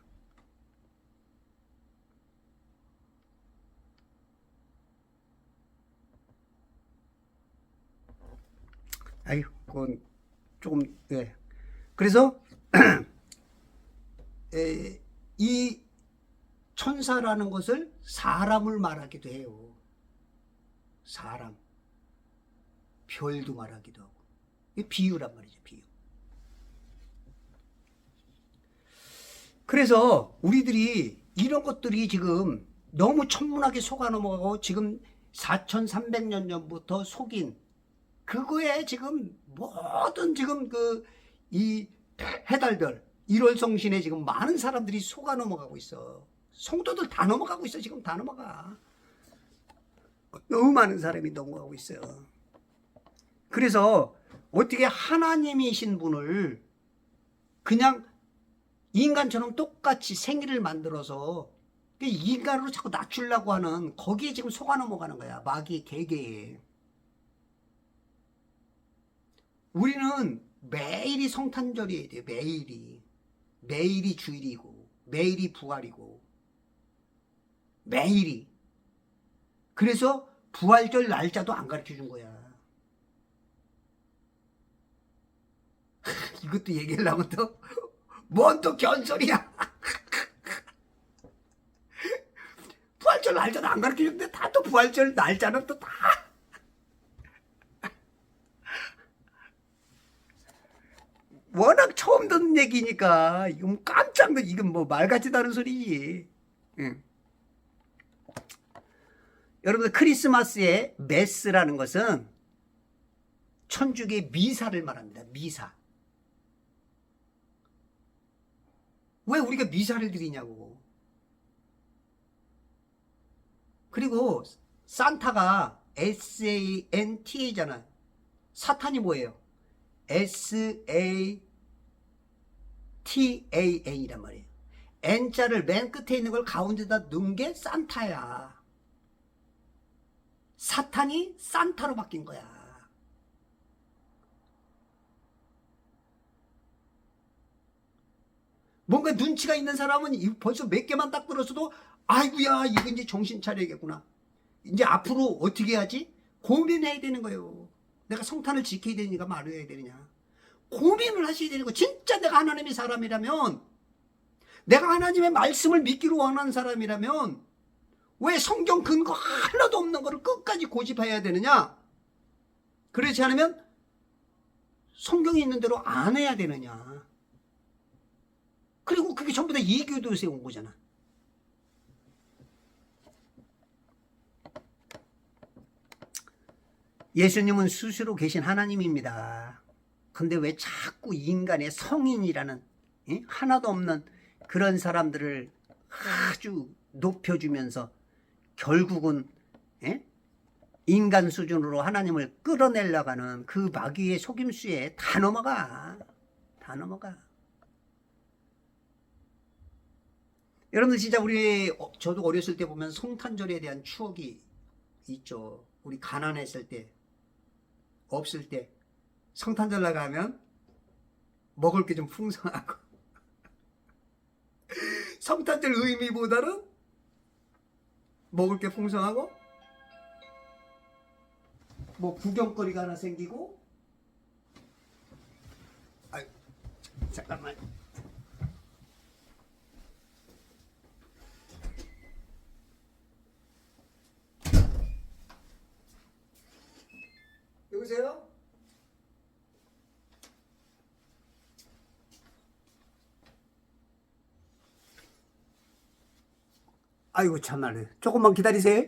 아유, 그건 조금, 예. 그래서, 이 천사라는 것을 사람을 말하기도 해요. 사람. 별도 말하기도 하고. 이게 비유란 말이죠, 비유. 그래서 우리들이 이런 것들이 지금 너무 천문학에 속아 넘어가고 지금 4300년 전부터 속인 그거에 지금 모든 지금 이 해달별 1월 성신에 지금 많은 사람들이 속아 넘어가고 있어. 성도들 다 넘어가고 있어. 지금 다 넘어가. 너무 많은 사람이 넘어가고 있어요. 그래서 어떻게 하나님이신 분을 그냥 인간처럼 똑같이 생기를 만들어서 인간으로 자꾸 낮추려고 하는 거기에 지금 속아 넘어가는 거야. 마귀 개개에. 우리는 매일이 성탄절이어야 돼요. 매일이 주일이고 매일이 부활이고 매일이. 그래서 부활절 날짜도 안 가르쳐 준 거야. 이것도 얘기하려면 또 뭔 또 견소리야. 부활절 날짜도 안 가르쳐 줬는데 다 또 부활절 날짜는 또 다. 워낙 처음 듣는 얘기니까 이건 깜짝 놀. 이건 뭐 말 같지도 않은 소리지. 응. 여러분들 크리스마스의 메스라는 것은 천주교의 미사를 말합니다. 미사. 왜 우리가 미사를 드리냐고. 그리고 산타가 SANTA잖아. 사탄이 뭐예요? SATAN이란 말이에요. N자를 맨 끝에 있는 걸 가운데다 넣은 게 산타야. 사탄이 산타로 바뀐 거야. 뭔가 눈치가 있는 사람은 벌써 몇 개만 딱 들었어도 아이고야 이거 이제 정신 차려야겠구나. 이제 앞으로 어떻게 해야지? 고민해야 되는 거예요. 내가 성탄을 지켜야 되니까 말을 해야 되느냐. 고민을 하셔야 되는 거. 진짜 내가 하나님의 사람이라면, 내가 하나님의 말씀을 믿기로 원하는 사람이라면 왜 성경 근거 하나도 없는 거를 끝까지 고집해야 되느냐? 그렇지 않으면 성경에 있는 대로 안 해야 되느냐? 그리고 그게 전부 다 이교도에서 온 거잖아. 예수님은 스스로 계신 하나님입니다. 근데 왜 자꾸 인간의 성인이라는 하나도 없는 그런 사람들을 아주 높여주면서 결국은 인간 수준으로 하나님을 끌어내려고 하는 그 마귀의 속임수에 다 넘어가. 다 넘어가. 여러분들 진짜 저도 어렸을 때 보면 성탄절에 대한 추억이 있죠. 우리 가난했을 때, 없을 때 성탄절 나가면 먹을 게 좀 풍성하고 성탄절 의미보다는 먹을 게 풍성하고 뭐 구경거리가 하나 생기고. 아유, 잠깐만. 여보세요? 아이고 참말로 조금만 기다리세요.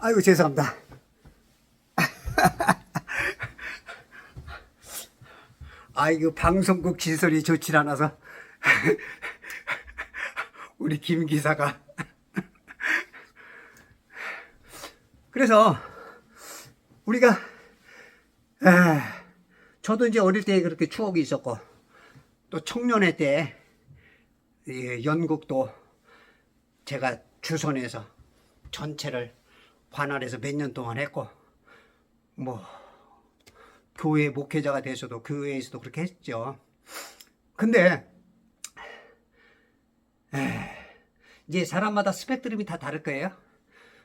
아이고 죄송합니다. 아이고 방송국 시설이 좋지 않아서 우리 김 기사가 그래서 우리가 저도 이제 어릴 때 그렇게 추억이 있었고 또 청년회 때 연극도 제가 주선해서 전체를 관할해서 몇 년 동안 했고 뭐 교회 목회자가 돼서도 교회에서도 그렇게 했죠. 근데 이제 사람마다 스펙트럼이 다 다를 거예요.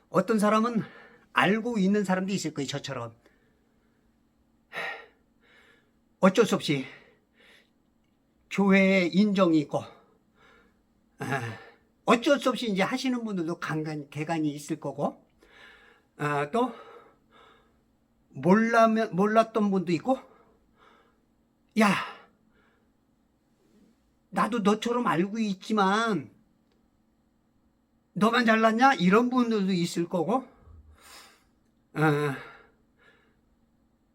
어떤 사람은 알고 있는 사람도 있을 거예요. 저처럼 어쩔 수 없이 교회에 인정이 있고 어쩔 수 없이 이제 하시는 분들도 개간이 있을 거고 또 몰랐던 분도 있고 야 나도 너처럼 알고 있지만 너만 잘났냐 이런 분들도 있을 거고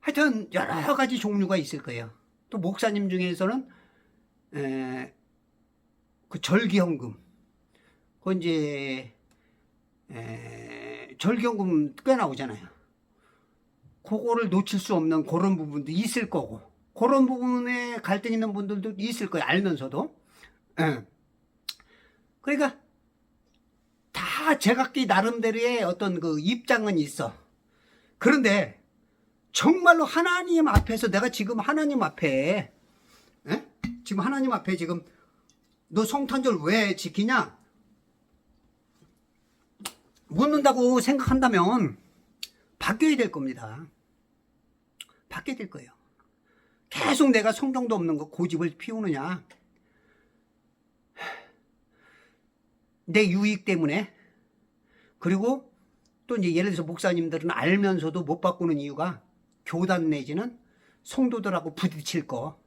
하여튼 여러 가지 종류가 있을 거예요. 또 목사님 중에서는 그 절기헌금 그 이제 절기헌금 꽤 나오잖아요. 그거를 놓칠 수 없는 그런 부분도 있을 거고 그런 부분에 갈등 있는 분들도 있을 거예요. 알면서도. 그러니까 다 제각기 나름대로의 어떤 그 입장은 있어. 그런데 정말로 하나님 앞에서 내가 지금 하나님 앞에 지금 하나님 앞에 지금 너 성탄절 왜 지키냐 묻는다고 생각한다면 바뀌어야 될 겁니다. 바뀌어야 될 거예요. 계속 내가 성경도 없는 거 고집을 피우느냐 내 유익 때문에. 그리고 또 이제 예를 들어서 목사님들은 알면서도 못 바꾸는 이유가 교단 내지는 성도들하고 부딪힐 거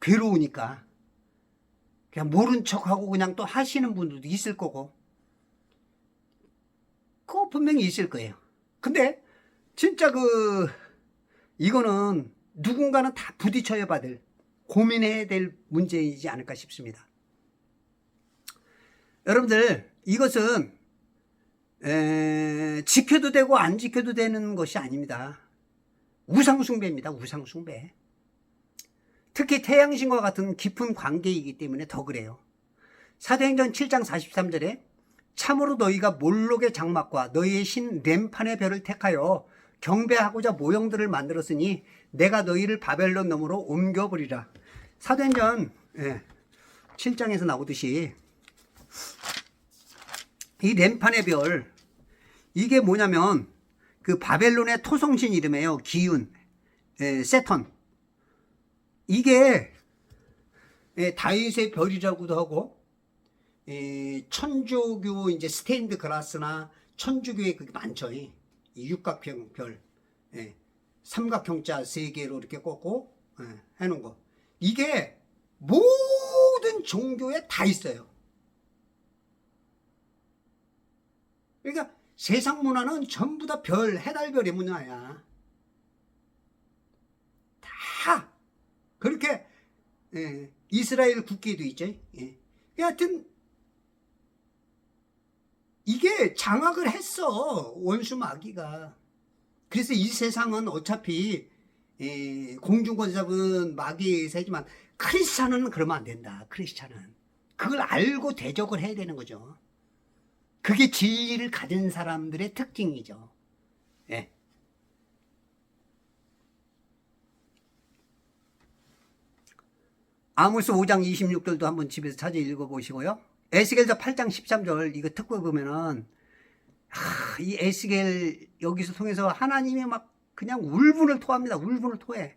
괴로우니까 그냥 모른 척하고 그냥 또 하시는 분들도 있을 거고 그거 분명히 있을 거예요. 근데 진짜 이거는 누군가는 다 부딪혀야 받을 고민해야 될 문제이지 않을까 싶습니다. 여러분들 이것은 지켜도 되고 안 지켜도 되는 것이 아닙니다. 우상숭배입니다. 우상숭배. 특히 태양신과 같은 깊은 관계이기 때문에 더 그래요. 사도행전 7장 43절에 참으로 너희가 몰록의 장막과 너희의 신 렘판의 별을 택하여 경배하고자 모형들을 만들었으니 내가 너희를 바벨론 너머로 옮겨버리라. 사도행전 7장에서 나오듯이 이 렘판의 별, 이게 뭐냐면 그 바벨론의 토성신 이름이에요. 기운, 세턴. 이게 다윗의 별이라고도 하고, 천주교 이제 스테인드 글라스나 천주교에 그게 많죠. 이 육각형 별, 삼각형자 3개로 이렇게 꽂고 해놓은 거. 이게 모든 종교에 다 있어요. 그러니까 세상 문화는 전부 다 별, 해달별의 문화야. 다 그렇게 이스라엘 국기도 있죠. 하여튼 이게 장악을 했어, 원수 마귀가. 그래서 이 세상은 어차피 공중권 잡은 마귀의 세지만 크리스찬은 그러면 안 된다. 크리스찬은 그걸 알고 대적을 해야 되는 거죠. 그게 진리를 가진 사람들의 특징이죠. 예. 아모스 5장 26절도 한번 집에서 찾아 읽어보시고요. 에스겔서 8장 13절 이거 듣고 보면은 이 에스겔 여기서 통해서 하나님이 막 그냥 울분을 토합니다. 울분을 토해.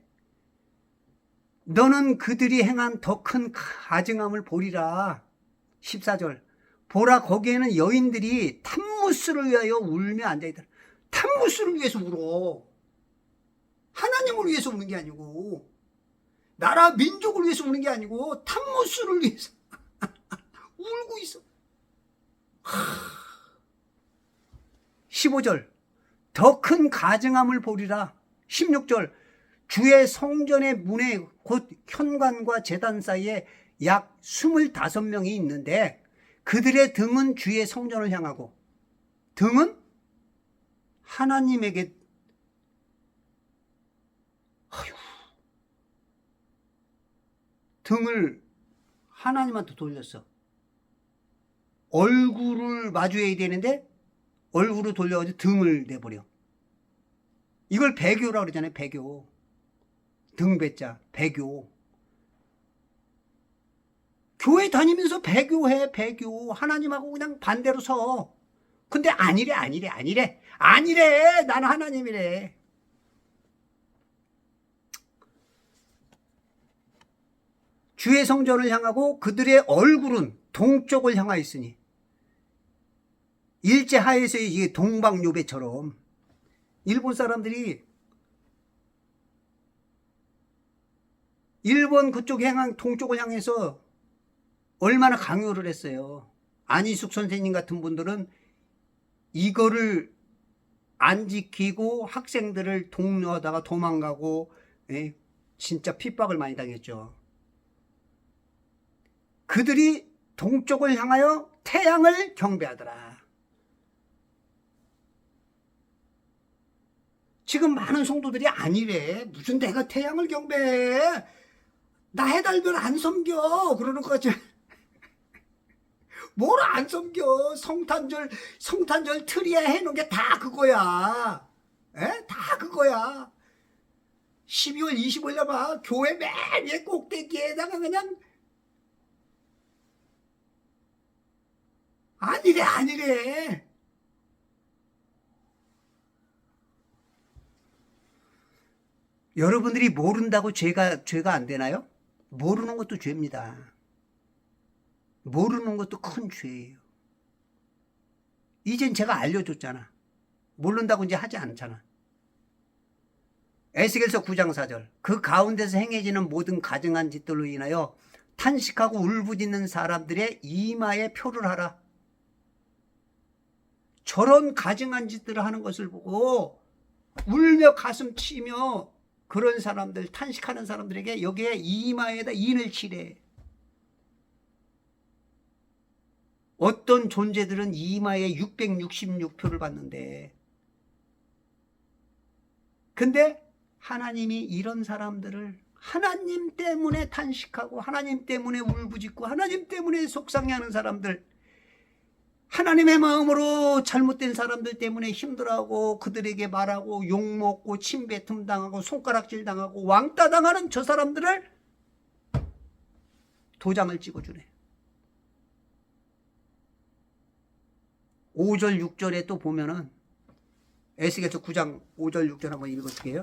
너는 그들이 행한 더 큰 가증함을 보리라. 14절. 보라, 거기에는 여인들이 탐무스를 위하여 울며 앉아있더라. 탐무스를 위해서 울어. 하나님을 위해서 우는 게 아니고, 나라 민족을 위해서 우는 게 아니고 탐무스를 위해서 울고 있어. 15절. 더 큰 가증함을 보리라. 16절. 주의 성전의 문에 곧 현관과 제단 사이에 약 25명이 있는데 그들의 등은 주의 성전을 향하고, 등은 하나님에게, 등을 하나님한테 돌렸어. 얼굴을 마주해야 되는데 얼굴을 돌려가지고 등을 내버려. 이걸 배교라고 그러잖아요. 배교. 등배자, 배교. 교회 다니면서 배교해, 배교. 하나님하고 그냥 반대로 서. 근데 아니래. 나는 하나님이래. 주의 성전을 향하고 그들의 얼굴은 동쪽을 향하여 있으니. 일제 하에서의 이게 동방요배처럼 일본 사람들이 일본 그쪽 동쪽을 향해서 얼마나 강요를 했어요. 안희숙 선생님 같은 분들은 이거를 안 지키고 학생들을 독려하다가 도망가고 진짜 핍박을 많이 당했죠. 그들이 동쪽을 향하여 태양을 경배하더라. 지금 많은 성도들이 아니래. 무슨 내가 태양을 경배해. 나 해달별 안 섬겨. 그러는 거 같지. 뭘 안 섬겨. 성탄절 트리에 해놓은 게 다 그거야. 다 그거야. 12월 25일 봐. 교회 맨 위에 꼭대기에다가 그냥 아니래. 여러분들이 모른다고 죄가 안 되나요? 모르는 것도 죄입니다. 모르는 것도 큰 죄예요. 이젠 제가 알려줬잖아. 모른다고 이제 하지 않잖아. 에스겔서 9장 4절. 그 가운데서 행해지는 모든 가증한 짓들로 인하여 탄식하고 울부짖는 사람들의 이마에 표를 하라. 저런 가증한 짓들을 하는 것을 보고 울며 가슴 치며 그런 사람들, 탄식하는 사람들에게 여기에 이마에다 인을 치래. 어떤 존재들은 이마에 666표를 받는데, 근데 하나님이 이런 사람들을 하나님 때문에 탄식하고 하나님 때문에 울부짖고 하나님 때문에 속상해하는 사람들, 하나님의 마음으로 잘못된 사람들 때문에 힘들어하고 그들에게 말하고 욕먹고 침뱉음 당하고 손가락질 당하고 왕따 당하는 저 사람들을 도장을 찍어주네. 5절 6절에 또 보면은 에스겔서 9장 5절 6절 한번 읽어줄게요.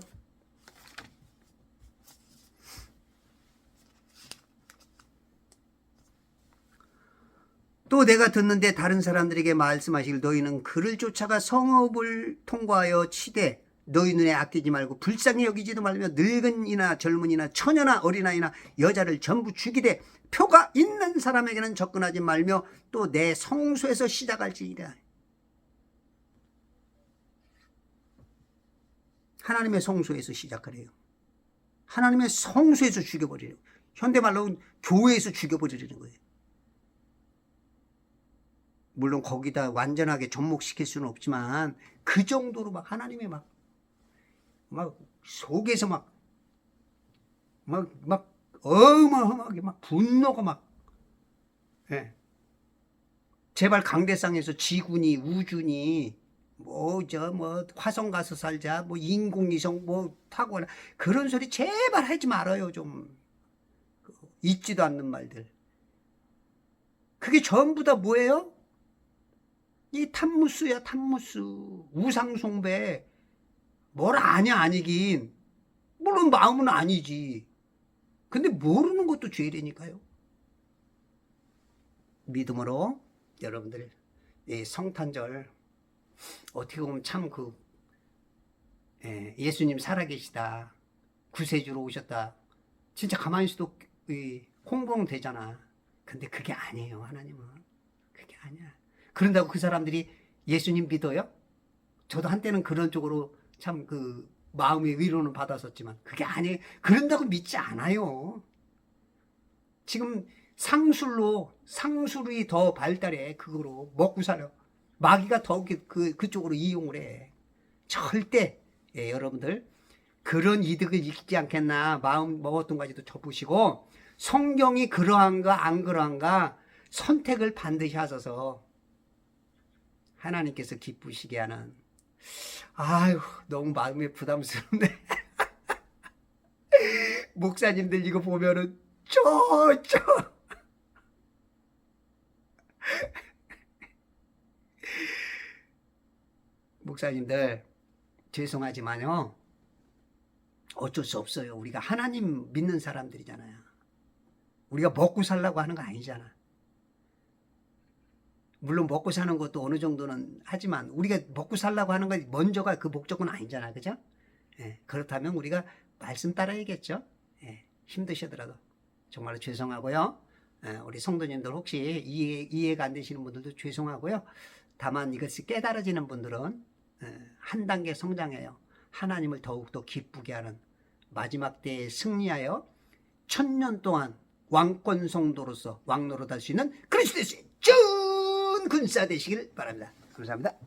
또 내가 듣는데 다른 사람들에게 말씀하시길 너희는 그를 쫓아가 성읍을 통과하여 치되 너희 눈에 아끼지 말고 불쌍히 여기지도 말며 늙은이나 젊은이나 처녀나 어린아이나 여자를 전부 죽이되 표가 있는 사람에게는 접근하지 말며 또 내 성소에서 시작할지이다. 하나님의 성소에서 시작하래요. 하나님의 성소에서 죽여버리래요. 현대말로 교회에서 죽여버리는 거예요. 물론 거기다 완전하게 접목시킬 수는 없지만 그 정도로 막 하나님의 막 속에서 막 어마어마하게 막 분노가 막, 예. 제발 강대상에서 지구니 우주니 화성 가서 살자 인공위성 타고 그런 소리 제발 하지 말아요. 좀 있지도 않는 말들. 그게 전부 다 뭐예요? 이 탐무스야, 탐무스. 우상숭배. 뭘 아냐, 아니긴. 물론 마음은 아니지. 근데 모르는 것도 죄라니까요. 믿음으로 여러분들 성탄절 어떻게 보면 참 예수님 살아계시다. 구세주로 오셨다. 진짜 가만히 있어도 홍보는 되잖아. 근데 그게 아니에요, 하나님은. 그게 아니야. 그런다고 그 사람들이 예수님 믿어요? 저도 한때는 그런 쪽으로 참 마음의 위로는 받았었지만 그게 아니에요. 그런다고 믿지 않아요. 지금 상술이 더 발달해. 그거로 먹고 살아. 마귀가 더 그쪽으로 이용을 해. 절대 여러분들 그런 이득을 잊지 않겠나 마음 먹었던 가지도 접으시고 성경이 그러한가 안 그러한가 선택을 반드시 하셔서 하나님께서 기쁘시게 하는. 아유, 너무 마음이 부담스럽네. 목사님들 이거 보면은 목사님들 죄송하지만요, 어쩔 수 없어요. 우리가 하나님 믿는 사람들이잖아요. 우리가 먹고 살라고 하는 거 아니잖아. 물론 먹고 사는 것도 어느 정도는 하지만 우리가 먹고 살라고 하는 거 먼저가 그 목적은 아니잖아. 그죠? 그렇다면 우리가 말씀 따라야겠죠. 힘드시더라도 정말로 죄송하고요. 우리 성도님들 혹시 이해가 안 되시는 분들도 죄송하고요. 다만 이것이 깨달아지는 분들은 한 단계 성장해요. 하나님을 더욱더 기쁘게 하는 마지막 때에 승리하여 1000년 동안 왕권 성도로서 왕노릇할 수 있는 그리스도의 준 군사 되시길 바랍니다. 감사합니다.